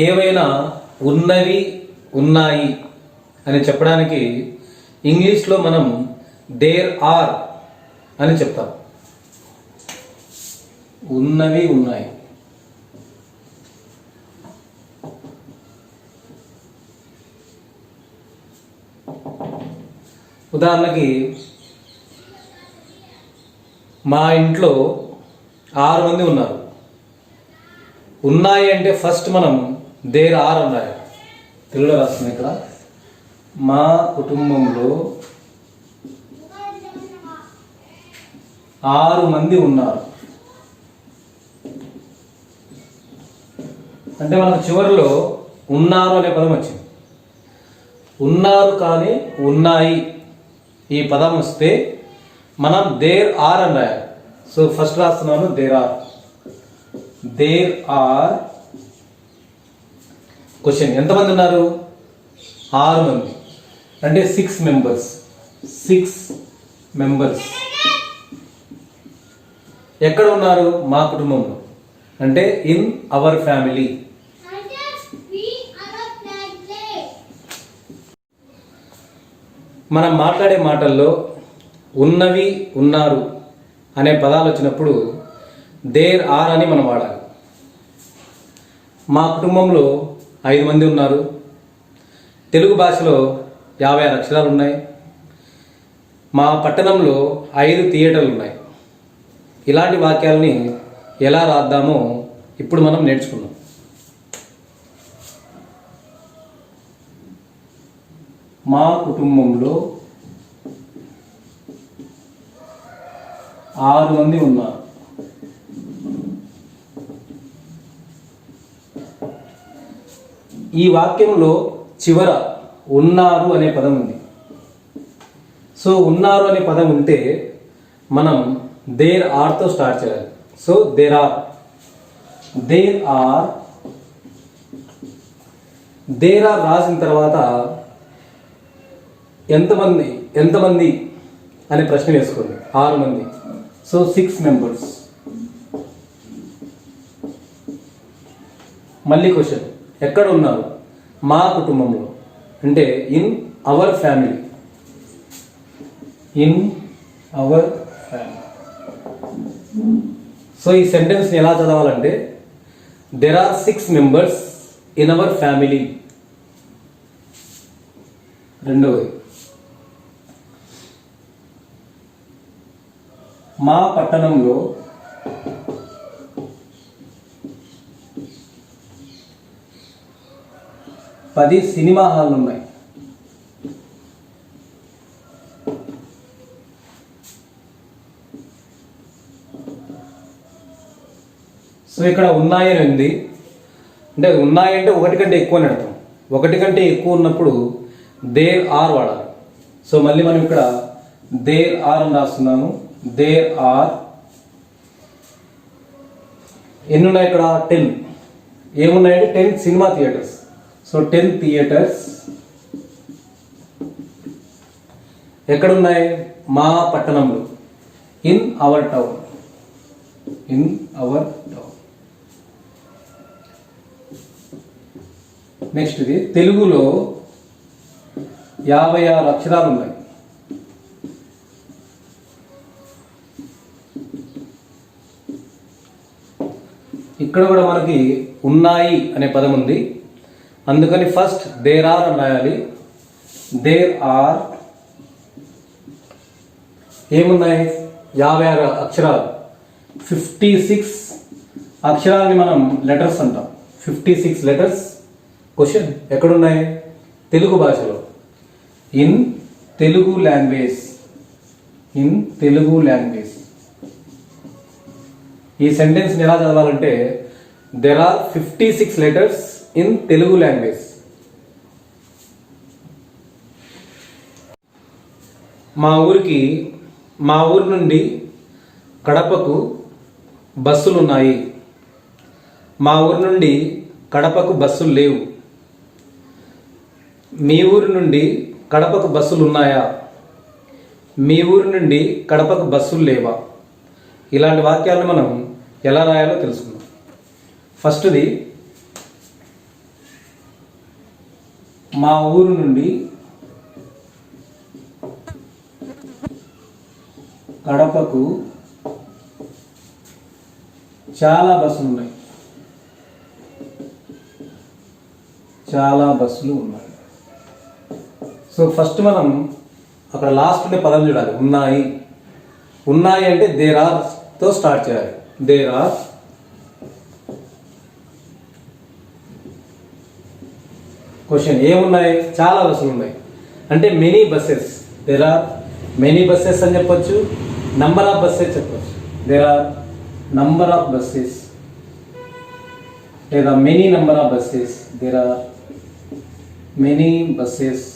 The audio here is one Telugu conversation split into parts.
ఏవైనా ఉన్నవి ఉన్నాయి అని చెప్పడానికి ఇంగ్లీష్లో మనం దేర్ ఆర్ అని చెప్తాం. ఉన్నవి ఉన్నాయి. ఉదాహరణకి మా ఇంట్లో 6 మంది ఉన్నారు. ఉన్నాయి అంటే ఫస్ట్ మనం దేర్ ఆర్ అన్నారు. తెలుగులో రాస్తుంది ఇక్కడ. మా కుటుంబంలో 6 మంది ఉన్నారు అంటే మనకు చివరిలో ఉన్నారు అనే పదం వచ్చింది. ఉన్నారు కానీ ఉన్నాయి ఈ పదం వస్తే మనం దేర్ ఆర్ అని రాయాలి. సో ఫస్ట్ రాస్తున్నాను there are. There are question ఎంతమంది ఉన్నారు? 6 మంది అంటే 6 మెంబర్స్. 6 మెంబర్స్ ఎక్కడ ఉన్నారు? మా కుటుంబంలో అంటే ఇన్ అవర్ ఫ్యామిలీ. మనం మాట్లాడే మాటల్లో ఉన్నవి ఉన్నారు అనే పదాలు వచ్చినప్పుడు దేర్ ఆర్ అని మనం వాడాలి. మా కుటుంబంలో 5 మంది ఉన్నారు. తెలుగు భాషలో 56 అక్షరాలు ఉన్నాయి. మా పట్టణంలో 5 థియేటర్లు ఉన్నాయి. ఇలాంటి వాక్యాలని ఎలా రాద్దామో ఇప్పుడు మనం నేర్చుకుందాం. మా కుటుంబంలో 6 మంది ఉన్నారు. ఈ వాక్యంలో చివర ఉన్నారు అనే పదం ఉంది. సో ఉన్నారు అనే పదం ఉంటే మనం దేర్ ఆర్తో స్టార్ట్ చేయాలి. So there are. There are రాసిన తర్వాత ఎంతమంది అనే ప్రశ్న వేసుకోండి. 6 మంది. So 6 members. మళ్ళీ క్వశ్చన్ ఎక్కడ ఉన్నారు? మా కుటుంబంలో అంటే in our family. In our family. So ఈ సెంటెన్స్ని ఎలా చదవాలంటే there are 6 members in our family. రెండవది మా పట్టణంలో 10 సినిమా హాల్లు ఉన్నాయి. సో ఇక్కడ ఉన్నాయని ఉంది అంటే ఉన్నాయంటే 1 కంటే ఎక్కువ అని అర్థం. 1 కంటే ఎక్కువ ఉన్నప్పుడు దేర్ ఆర్ వాడాలి. సో మళ్ళీ మనం ఇక్కడ దేర్ ఆర్ అని రాస్తున్నాము. దేర్ ఆర్ ఎన్ని ఉన్నాయి ఇక్కడ? 10. ఏమున్నాయంటే 10 సినిమా థియేటర్స్. సో 10 థియేటర్స్ ఎక్కడున్నాయి? మా పట్టణంలో. In our town. In our town. Next ఇది తెలుగులో 56 అక్షరాలు ఉన్నాయి. ఇక్కడ కూడా మనకి ఉన్నాయి అనే పదం ఉంది. అందుకని ఫస్ట్ దేర్ ఆర్ అని రాయాలి. దేర్ ఆర్ ఏమున్నాయి? 56 అక్షరాలు. 56 అక్షరాలని మనం లెటర్స్ అంటాం. 56 లెటర్స్. క్వశ్చన్ ఎక్కడున్నాయి? తెలుగు భాషలో. In Telugu language. In Telugu language. ఈ సెంటెన్స్ని ఎలా చదవాలంటే there are 56 letters in Telugu language. మా ఊరి నుండి కడపకు బస్సులు ఉన్నాయి. మా ఊరి నుండి కడపకు బస్సులు లేవు. మీ ఊరి నుండి కడపకు బస్సులు ఉన్నాయా? మీ ఊరి నుండి కడపకు బస్సులు లేవా? ఇలాంటి వాక్యాలను మనం ఎలా రాయాలో తెలుసుకుందాం. ఫస్ట్ది మా ఊరు నుండి కడపకు చాలా బస్సులు ఉన్నాయి. చాలా బస్సులు ఉన్నాయి. సో ఫస్ట్ మనం అక్కడ లాస్ట్ ఉండే పదం చూడాలి. ఉన్నాయి. ఉన్నాయి అంటే దేర్ ఆర్ తో స్టార్ట్ చేయాలి. దేర్ ఆర్ క్వశ్చన్ ఏమున్నాయి? చాలా బస్సులు ఉన్నాయి అంటే many buses. There are many buses అని చెప్పొచ్చు, నంబర్ ఆఫ్ బస్సెస్ చెప్పొచ్చు. There are number of buses లేదా many number of buses. There are many buses.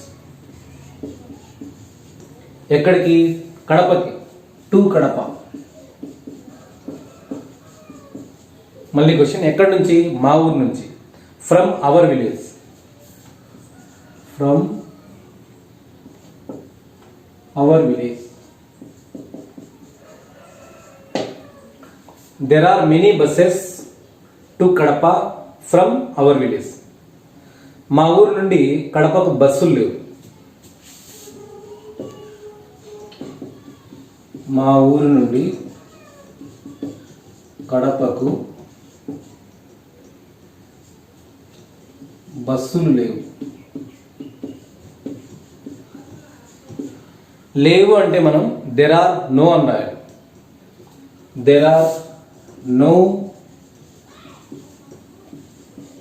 ఎక్కడికి? కడపకి. టు కడప. మళ్ళీ క్వశ్చన్ ఎక్కడి నుంచి? మా ఊరు నుంచి. From our village. From our village. There are many buses to Kadapa from our village. మా ఊరు నుండి కడపకు బస్సులు లేవు. మా ఊరు నుండి కడపకు బస్సులు లేవు. లేవు అంటే మనం దెర్ ఆర్ నో అని రాయాలి. There are no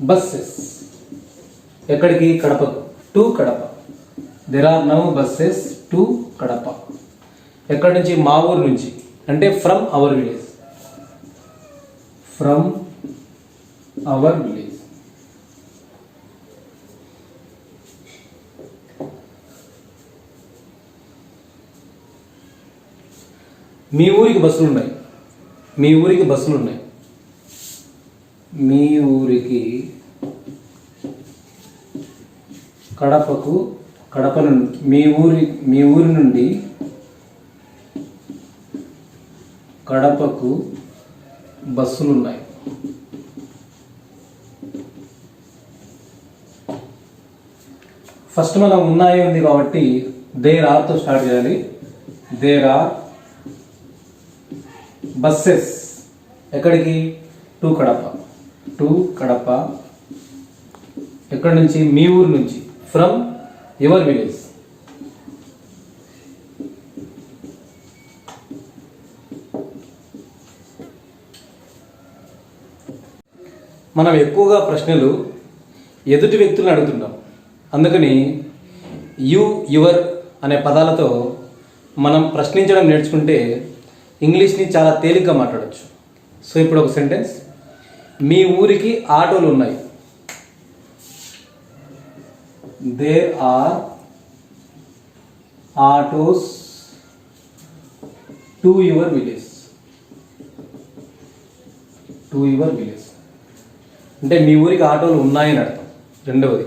buses. ఎక్కడికి? కడపకు. To Kadapa. There are no buses to Kadapa. ఎక్కడి నుంచి? మా ఊరు నుంచి అంటే from our village. From our village. మీ ఊరికి బస్సులు ఉన్నాయి. మీ ఊరికి బస్సులు ఉన్నాయి. మీ ఊరికి కడపకు కడప నుండి మీ ఊరి నుండి కడపకు బస్సులు ఉన్నాయి. ఫస్ట్ మనం ఉన్నాయి ఉంది కాబట్టి దేర్ ఆర్ తో స్టార్ట్ చేయాలి. There are buses. ఎక్కడికి? టు కడప. టు కడప. ఎక్కడి నుంచి? మీ ఊరు నుంచి. From your village. మనం ఎక్కువగా ప్రశ్నలు ఎదుటి వ్యక్తులను అడుగుతుంటాం. అందుకని యు, యువర్ అనే పదాలతో మనం ప్రశ్నించడం నేర్చుకుంటే ఇంగ్లీష్ని చాలా తేలిగ్గా మాట్లాడచ్చు. సో ఇప్పుడు ఒక సెంటెన్స్. మీ ఊరికి ఆటోలు ఉన్నాయి. There are autos to your village. To your village అంటే మీ ఊరికి ఆటోలు ఉన్నాయని అర్థం. రెండవది,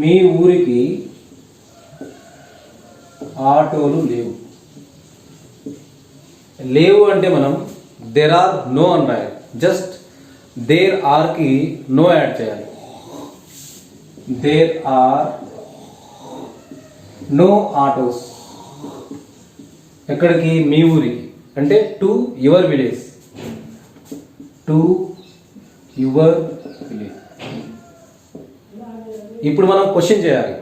మీ ఊరికి ఆటోలు లేవు. లేవు అంటే మనం దేర్ ఆర్ నో అని రాయాలి. జస్ట్ దేర్ ఆర్కి నో యాడ్ చేయాలి. There are no autos. ఎక్కడికి? మీ ఊరికి అంటే to your village. To your village. ఇప్పుడు మనం క్వశ్చన్ చేయాలి.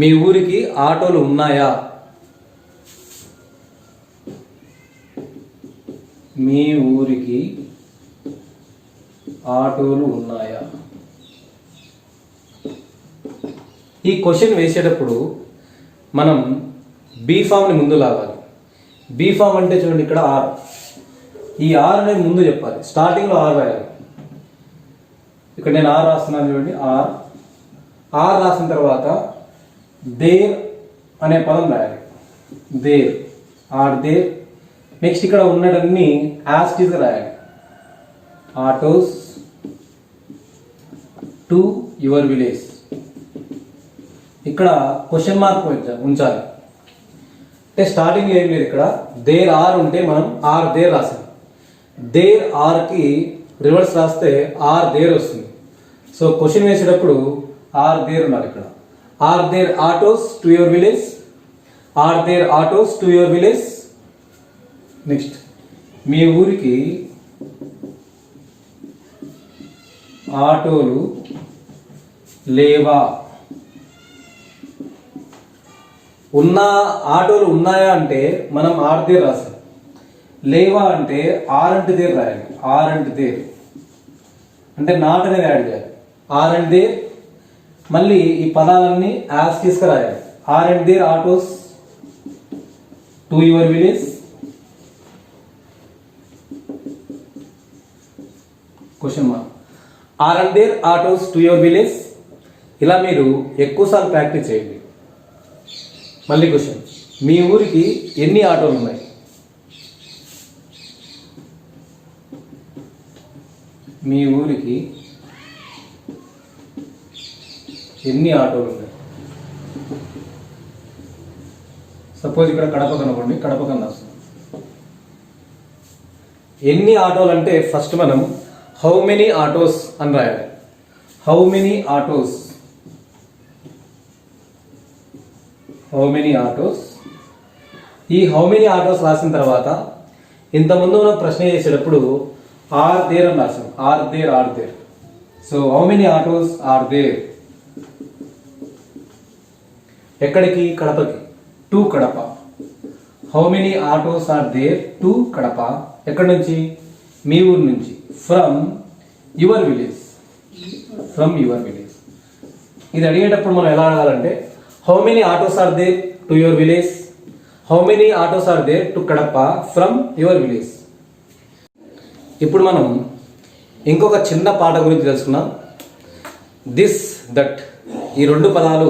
మీ ఊరికి ఆటోలు ఉన్నాయా? మీ ఊరికి ఆటోలు ఉన్నాయా? ఈ క్వశ్చన్ వేసేటప్పుడు మనం బీ ఫామ్ని ముందు లాగాలి. బీ ఫామ్ అంటే చూడండి ఇక్కడ ఆర్. ఈ ఆర్ అనేది ముందు చెప్పాలి. స్టార్టింగ్లో ఆర్ రాయాలి. ఇక్కడ నేను ఆర్ రాస్తున్నాను చూడండి. ఆర్. ఆర్ రాసిన తర్వాత దేర్ అనే పదం రాయాలి. దేర్. Are there. నెక్స్ట్ ఇక్కడ ఉన్నటన్ని యాజ్ టీజ్ రాయాలి. Autos to your village. ఇక్కడ క్వశ్చన్ మార్క్ ఉంచాలి. అంటే స్టార్టింగ్ ఏం లేదు. ఇక్కడ దేర్ ఆర్ ఉంటే మనం ఆర్ దేర్ రాసాం. దేర్ ఆర్కి రివర్స్ రాస్తే ఆర్ దేర్ వస్తుంది. సో క్వశ్చన్ వేసేటప్పుడు ఆర్ దేర్ ఉన్నారు ఇక్కడ. Are there autos to your village? Are there autos to your village? Next, మీ ఊరికి ఆటోలు లేవా? ఆటోలు ఉన్నాయా అంటే మనం ఆర్ దేర్ రాసాం. లేవా అంటే ఆర్ అండ్ దేర్ రాయాలి. ఆర్ అండ్ దేర్ అంటే నాట్ అనేది యాడ్ చేయాలి. ఆర్ అండ్ దేర్, మళ్ళీ ఈ పదాలన్నీ యాజ్ తీసుకు రాయాలి. Aren't there autos to your village? Question mark. Aren't there autos to your village? ఇలా మీరు ఎక్కువసార్లు ప్రాక్టీస్ చేయండి. మళ్ళీ క్వశ్చన్, మీ ఊరికి ఎన్ని ఆటోలు ఉన్నాయి? మీ ఊరికి ఎన్ని ఆటోలు ఉన్నాయి? సపోజ్ ఇక్కడ కడప కనుకోండి, కడప కన్నా వస్తుంది. ఎన్ని ఆటోలు అంటే ఫస్ట్ మనం హౌ మెనీ ఆటోస్ అని రాయాలి. How many autos, how many autos. ఈ హౌ మెనీ ఆటోస్ రాసిన తర్వాత ఇంతకుముందు మనం ప్రశ్న చేసేటప్పుడు ఆర్ దేర్ అని రాసాం. Are there, are there. So how many autos are there? ఎక్కడికి? కడపకి. To Kadapa. How many autos are there to Kadapa? ఎక్కడి నుంచి? మీ ఊరు నుంచి. From your village. From your village. ఇది అడిగేటప్పుడు మనం ఎలా అడగాలంటే how many autos are there to your village? How many autos are there to Kadapa from your village? ఇప్పుడు మనం ఇంకొక చిన్న పాట గురించి తెలుసుకున్నాం. దిస్, దట్, ఈ రెండు పదాలు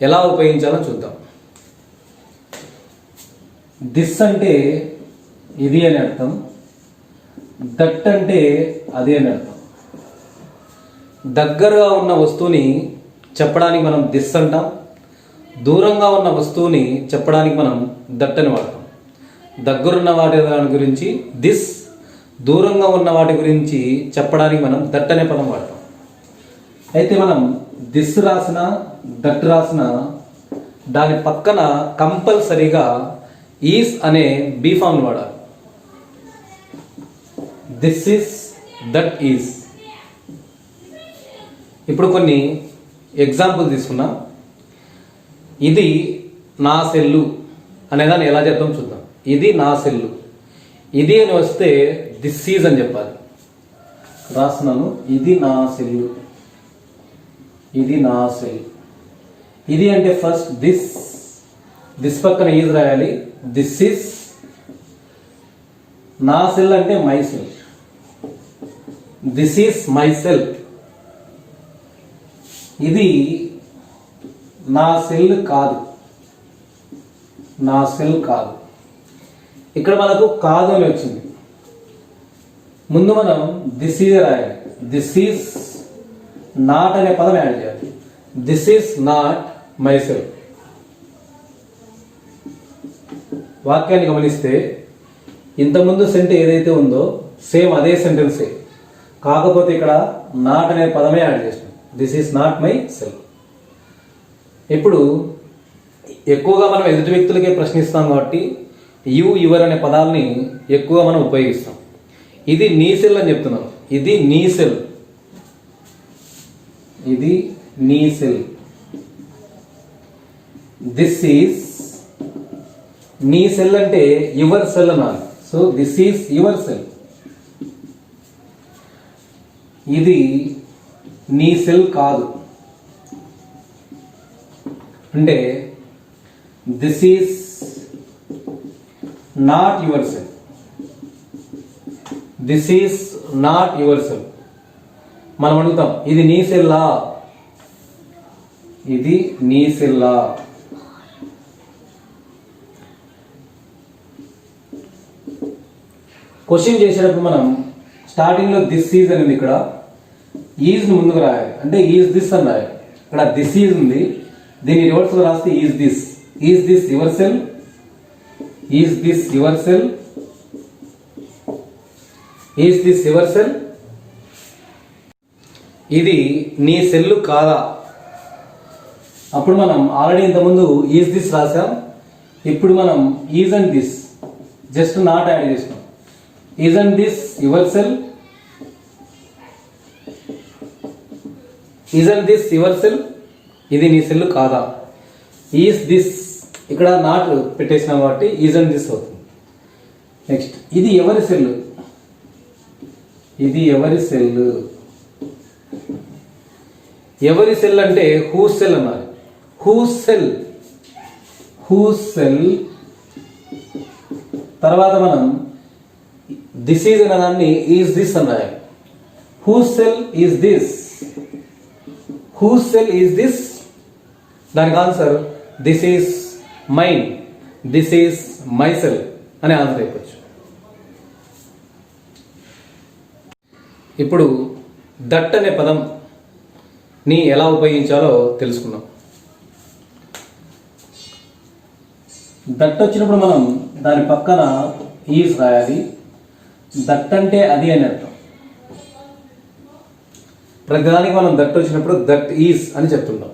ఎలా ఉపయోగించాలో చూద్దాం. దిస్ అంటే ఇది అని అర్థం, దట్ అంటే అది అని అర్థం. దగ్గరగా ఉన్న వస్తువుని చెప్పడానికి మనం దిస్ అంటాం, దూరంగా ఉన్న వస్తువుని చెప్పడానికి మనం దట్ అని వాడతాం. దగ్గరున్న వాటి దాని గురించి దిస్, దూరంగా ఉన్న వాటి గురించి చెప్పడానికి మనం దట్ అనే పదం వాడతాం. అయితే మనం దిస్ రాసిన, దట్ రాసిన దాని పక్కన కంపల్సరీగా ఈస్ అనే బీ ఫామ్ వాడాలి. This is, that is. ఇప్పుడు కొన్ని ఎగ్జాంపుల్ తీసుకున్నాం. ఇది నా సెల్లు అనేదాన్ని ఎలా చెప్తాం చూద్దాం. ఇది నా సెల్లు. ఇది అని వస్తే దిస్ ఈజ్ అని చెప్పాలి. రాస్తున్నాను, ఇది నా సెల్లు, ఇది నా సెల్. ఇది అంటే ఫస్ట్ దిస్, దిస్ పక్కన ఈజ్ రాయాలి. This is. నా సెల్ అంటే my cell. This is my cell. ఇది నా సెల్ కాదు, నా సెల్ కాదు. ఇక్కడ మనకు కాదు అని వచ్చింది. ముందు మనం దిస్ ఈజ్ రాయాలి. దిస్ ఈజ్ నాట్ అనే పదం యాడ్ చేయాలి. This is not my self. వాక్యాన్ని గమనిస్తే ఇంతకుముందు సెంటెన్స్ ఏదైతే ఉందో సేమ్ అదే సెంటెన్సే, కాకపోతే ఇక్కడ నాట్ అనే పదమే యాడ్ చేస్తాం. This is not my self. ఇప్పుడు ఎక్కువగా మనం ఎదుటి వ్యక్తులకే ప్రశ్నిస్తాం కాబట్టి యు, యువర్ అనే పదాలని ఎక్కువగా మనం ఉపయోగిస్తాం. ఇది నీ సెల్ అని చెప్తున్నాం. ఇది నీ సెల్, ఇది నీ సెల్. దిస్ ఈజ్ నీ సెల్ అంటే యువర్ సెల్ అనాలి. So this is your cell. ఇది నీ సెల్ కాదు అంటే this is not your cell. This is not your cell. మనం అడుగుతాం, ఇది నీ సెల్లా? ఇది నీ సెల్లా? క్వశ్చన్ చేసేటప్పుడు మనం స్టార్టింగ్ లో దిస్ ఈజ్ అనేది ఇక్కడ ఈజ్ ముందుకు రాయాలి. అంటే ఈజ్ దిస్ అని రాయాలి. ఇక్కడ దిస్ ఈజ్ ఉంది, దీన్ని రివర్స్ లో రాస్తే is this. Is this your cell? Is this your cell? Is this your cell? ఇది నీ సెల్లు కాదా? అప్పుడు మనం ఆల్రెడీ ఇంతకుముందు ఈజ్ దిస్ రాసాం. ఇప్పుడు మనం is and this just not add చేసినాం. Is and this your cell, is and this your cell, ఇది నీ సెల్ కాదా? ఈజ్ దిస్ ఇక్కడ నాట్ పెట్టేసినాం కాబట్టి ఈజ్ అండ్ దిస్ అవుతుంది. నెక్స్ట్ ఇది ఎవరి సెల్? ఇది ఎవరి సెల్? ఎవరి సెల్ అంటే హూస్ సెల్ అన్నారు. Whose cell, whose cell. తర్వాత మనం దిస్ ఈజ్ అనే దాన్ని ఈజ్ దిస్ అన్నారు. Whose cell is this, whose cell is this. దానికి answer this is mine, this is my cell అని ఆన్సర్ అయిపోవచ్చు. ఇప్పుడు దట్ అనే పదం ని ఎలా ఉపయోగించాలో తెలుసుకుందాం. దట్ వచ్చినప్పుడు మనం దాని పక్కన ఈజ్ రాయాలి. దట్ అంటే అది అని అర్థం. ప్రతిదానికి మనం దట్ వచ్చినప్పుడు దట్ ఈజ్ అని చెప్తుంటాం.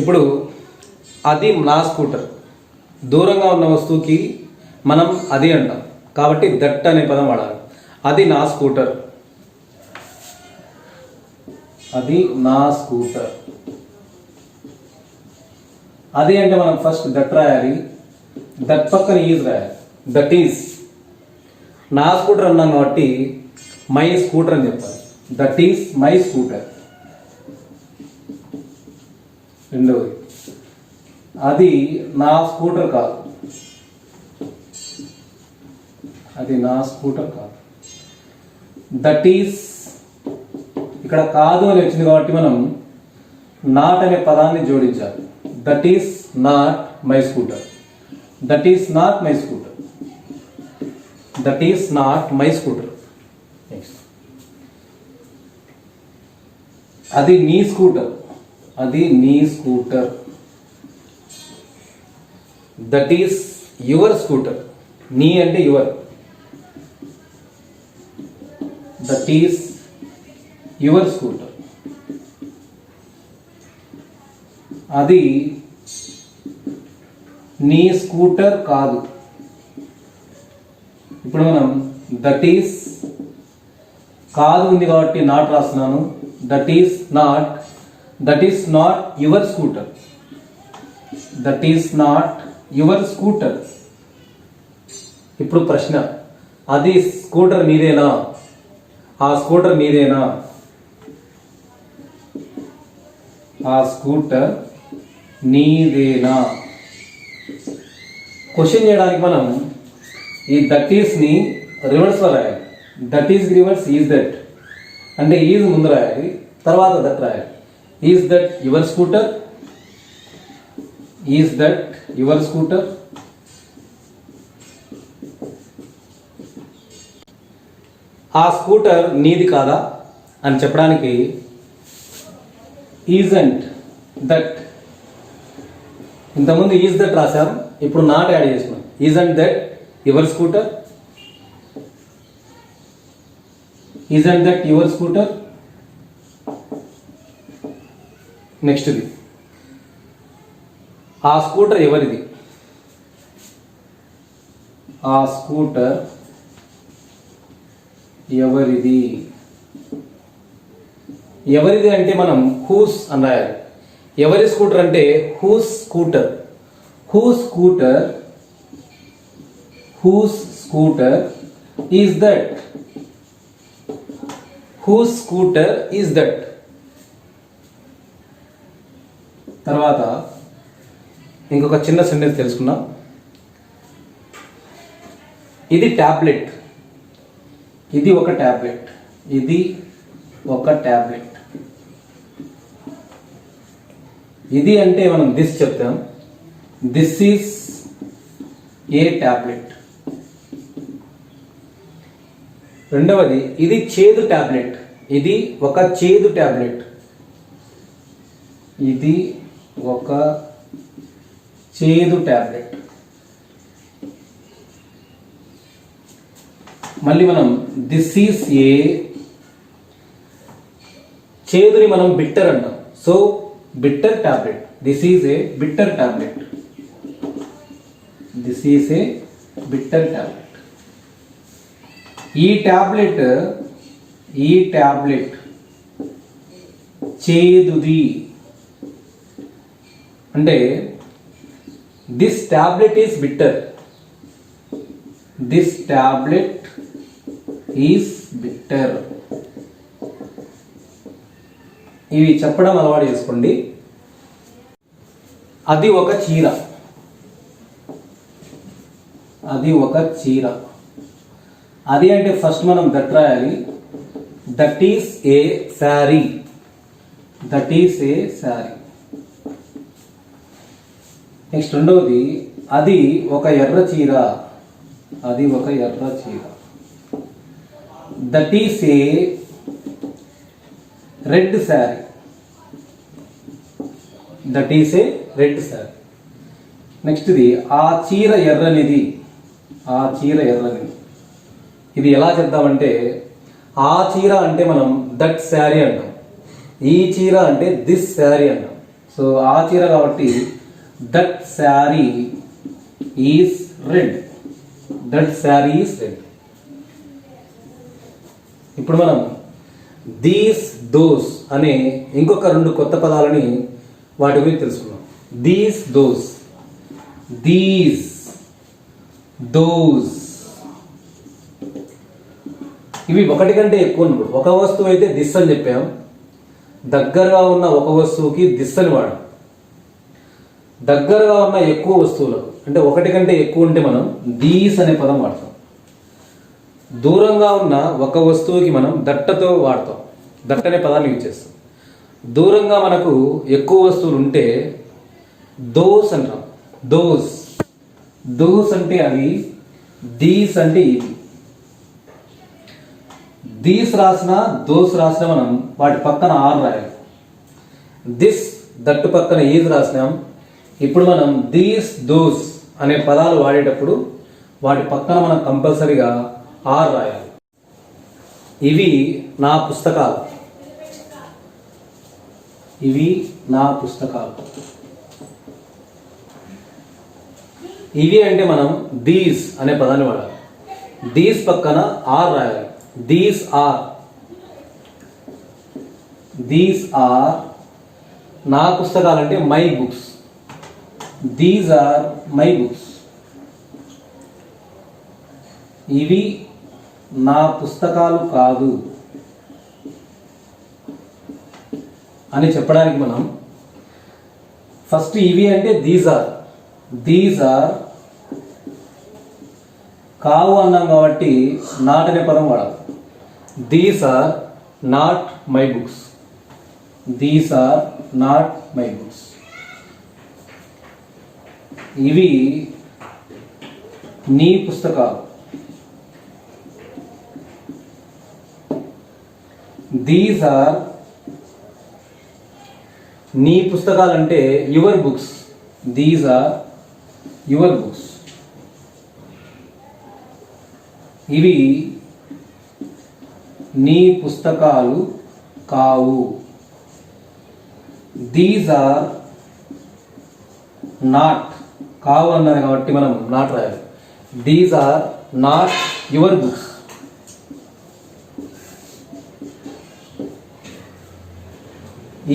ఇప్పుడు అది నా స్కూటర్, దూరంగా ఉన్న వస్తువుకి మనం అది అంటాం కాబట్టి దట్ అనే పదం వాడాలి. అది నా స్కూటర్, అది నా స్కూటర్. అది అంటే మనం ఫస్ట్ దట్ రాయాలి, దట్ పక్కన ఈజ్ రాయాలి. దట్ ఈజ్ నా స్కూటర్ అన్నాం కాబట్టి మై స్కూటర్ అని చెప్పాలి. That is my scooter. రెండవది అది నా స్కూటర్ కాదు, అది నా స్కూటర్ కాదు. దట్ ఈజ్ ఇక్కడ కాదు అని వచ్చింది కాబట్టి మనం నాట్ అనే పదాన్ని జోడించాలి. That is not my scooter, that is not my scooter, that is not my scooter. Next అది నీ స్కూటర్, అది నీ scooter. That is your scooter, నీ అంటే your. That is your scooter. అది నీ స్కూటర్ కాదు. ఇప్పుడు మనం దట్ ఈస్ కాదు ఉంది కాబట్టి నాట్ రాస్తున్నాను. That is not your scooter, that is not your scooter. ఇప్పుడు ప్రశ్న, అది స్కూటర్ నీదేనా? ఆ స్కూటర్ నీదేనా? ఆ స్కూటర్ నీదేనా? క్వశ్చన్ చేయడానికి మనం ఈ దట్ ఈస్ ని రివర్స్ లో రాయాలి. That is reverse is that అంటే ఈజ్ ముందు రాయాలి, తర్వాత దట్ రాయాలి. Is that your scooter, is that your scooter. ఆ స్కూటర్ నీది కాదా అని చెప్పడానికి ఈజంట్ దట్, ఇంతకుముందు ఈజ్ దట్ రాశాం, ఇప్పుడు నాట్ యాడ్ చేసినాం. Isn't that your scooter, isn't that your scooter. నెక్స్ట్ది ఆ స్కూటర్ ఎవరిది? ఆ స్కూటర్ ఎవరిది? ఎవరిది అంటే మనం హూస్ అని రాయాలి. ఎవరి స్కూటర్ అంటే whose scooter, whose scooter, whose scooter is that, whose scooter is that. తర్వాత ఇంకొక చిన్న సెంటెన్స్ తెలుసుకుందాం. ఇది ట్యాబ్లెట్, ఇది ఒక ట్యాబ్లెట్, ఇది ఒక ట్యాబ్లెట్. ఇది అంటే మనం దిస్ చెప్తాం. This is a tablet. రెండవది ఇది చేదు ట్యాబ్లెట్, ఇది ఒక చేదు ట్యాబ్లెట్, ఇది ఒక చేదు ట్యాబ్లెట్. మళ్ళీ మనం దిస్ ఈస్ ఏ చేదుని మనం బిట్టర్ అంటాం. So bitter tablet, this is a bitter tablet, this is a bitter tablet. ఈ టాబ్లెట్ చేదుది అంటే this tablet is bitter, this tablet is bitter. ఇవి చెప్పడం అలవాటు చేసుకోండి. అది ఒక చీర, అది ఒక చీర. అది అంటే ఫస్ట్ మనం దట్ రాయాలి. That is a sari, that is a sari. Next రెండవది, అది ఒక ఎర్ర చీర, అది ఒక ఎర్ర చీర. That is a red sari, that is a red sari. నెక్స్ట్ది, ఆ చీర ఎర్రనిది, ఆ చీర ఎర్రనిది. ఇది ఎలా చెప్తామంటే, ఆ చీర అంటే మనం దట్ శారీ అంటాం, ఈ చీర అంటే దిస్ శారీ అంటాం. సో ఆ చీర కాబట్టి that sari is red, that sari is red. ఇప్పుడు మనం దీస్ దోస్ అనే ఇంకొక రెండు కొత్త పదాలని వాటి గురించి తెలుసుకున్నాం. దీస్ దోస్, దీస్ దోస్, ఇవి ఒకటి కంటే ఎక్కువ ఉన్నప్పుడు. ఒక వస్తువు అయితే దిస్ అని చెప్పాం, దగ్గరగా ఉన్న ఒక వస్తువుకి దిస్ అని వాడాం. దగ్గరగా ఉన్న ఎక్కువ వస్తువులకు అంటే ఒకటి కంటే ఎక్కువ ఉంటే మనం దీస్ అనే పదం వాడతాం. దూరంగా ఉన్న ఒక వస్తువుకి మనం దట్టతో వాడతాం, దట్ అనే పదాన్ని యూజ్ చేస్తాం. దూరంగా మనకు ఎక్కువ వస్తువులు ఉంటే దోస్ అంటాం, దోస్. దోస్ అంటే అవి, దీస్ అంటే ఇవి. దీస్ రాసిన దోస్ రాసిన మనం వాటి పక్కన ఆర్ రాయాలి. దిస్ దట్టు పక్కన ఈజ్ రాసినాం. ఇప్పుడు మనం దీస్ దోస్ అనే పదాలు వాడేటప్పుడు వాటి పక్కన మనం కంపల్సరీగా ఆర్ రాయాలి. ఇవి నా పుస్తకాలు, ఇవి నా పుస్తకాలు. ఇవి అంటే మనం దీస్ అనే పదాన్ని వాడాలి. దీస్ పక్కన ఆర్ రాయాలి. దీస్ ఆర్, దీస్ ఆర్ నా పుస్తకాలు అంటే my books, these are my books. ఇవి నా పుస్తకాలు కాదు అని చెప్పడానికి మనం ఫస్ట్ ఇవి అంటే దీస్ ఆర్, దీస్ ఆర్ కావు అన్నాం కాబట్టి నాట్ అనే పదం వాడాలి. These are not my books, these are not my books. ఇవి నీ పుస్తకాలు, దీస్ ఆర్ నీ పుస్తకాలు అంటే your books, these are your books. ఇవి నీ పుస్తకాలు కావు, దీస్ ఆర్ నాట్, కావు అన్నది కాబట్టి మనం నాట్ రాయాలి. These are not your books.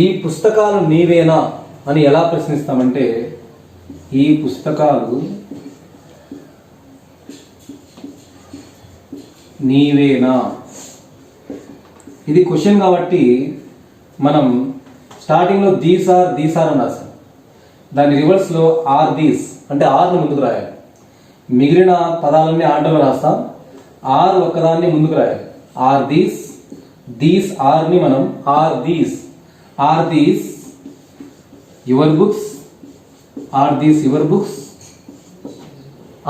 ఈ పుస్తకాలు నీవేనా అని ఎలా ప్రశ్నిస్తామంటే, ఈ పుస్తకాలు నీవేనా. ఇది క్వశ్చన్ కాబట్టి మనం స్టార్టింగ్లో దీస్ ఆర్ అని రాసాం. దాని రివర్స్లో ఆర్ దీస్ అంటే ఆర్ను ముందుకు రాయాలి. మిగిలిన పదాలన్నీ ఆర్డర్లో రాస్తాం, ఆర్ ఒక్కదాన్ని ముందుకు రాయాలి. ఆర్ దీస్, దీస్ ఆర్ని మనం are these, are these your books, are these your books,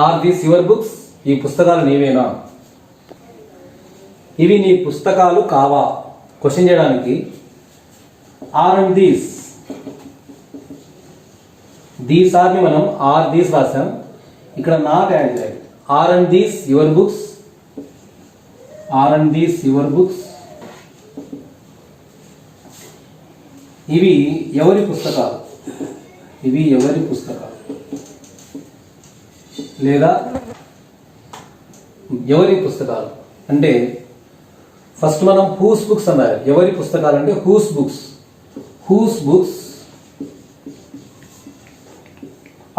are these your books. ఈ పుస్తకాలు నీవేనా. ఇవి నీ పుస్తకాలు కావా క్వశ్చన్ చేయడానికి ఆర్ అండ్ దీస్, దీస్ ఆర్ని మనం ఆర్ దీస్ రాసాం, ఇక్కడ నాట్ యాడ్ చేయాలి. Aren't these your books, aren't these your books. ఇవి ఎవరి పుస్తకాలు? ఇవి ఎవరి పుస్తకాలు లేదా ఎవరి పుస్తకాలు అంటే ఫస్ట్ మనం హూస్ బుక్స్ అన్నారు. ఎవరి పుస్తకాలు అంటే whose books. Whose books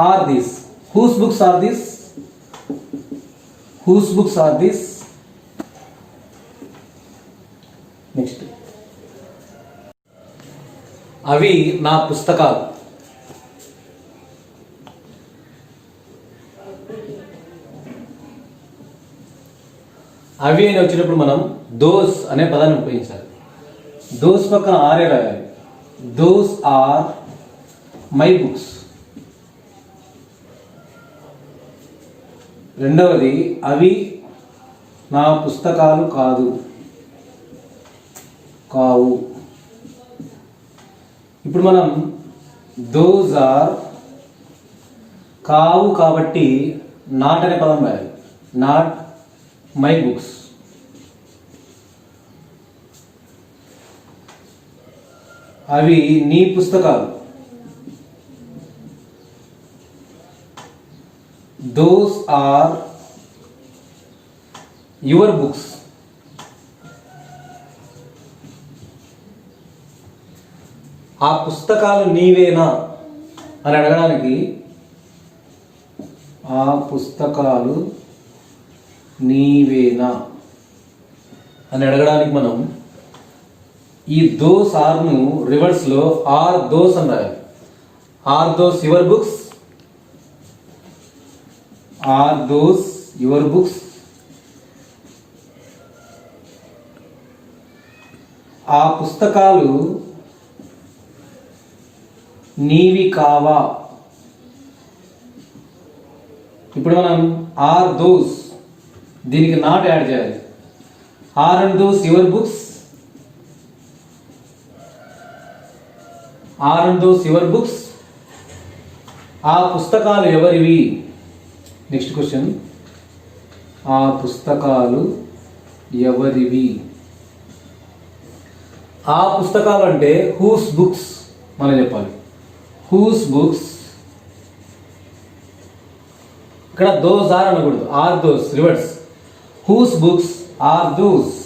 are these? Whose books are these? Whose books are these? Next, అవి నా పుస్తకాలు. అవి అని వచ్చినప్పుడు మనం దోస్ అనే పదాన్ని ఉపయోగించాలి. దోస్ పక్కన ఆరే రాయాలి. Those are my books. రెండవది, అవి నా పుస్తకాలు కావు. ఇప్పుడు మనం దోస్ ఆర్ కావు కాబట్టి నాట్ అనే పదం రాయాలి. Not my books. అవి నీ పుస్తకాలు. Those are your books. ఆ పుస్తకాలు నీవేనా అని అడగడానికి ఆ పుస్తకాలు నీవేనా అని అడగడానికి మనం ఈ దోస్ ఆర్ను రివర్స్లో ఆర్ దోస్ అని రాయాలి. Are those your books? Are those your books? ఆ పుస్తకాలు నీవి కావా? ఇప్పుడు మనం ఆర్ దోస్ దీనికి నాట్ యాడ్ చేయాలి. Aren't those your books? Aren't those your books? ఆ పుస్తకాలు ఎవరివి? నెక్స్ట్ క్వశ్చన్, ఆ పుస్తకాలు ఎవరివి? ఆ పుస్తకాలు అంటే హూస్ బుక్స్ మనం చెప్పాలి. Whose books. ఇక్కడ దోస్ ఆర్ అనకూడదు. Are those reverse. Whose books are those?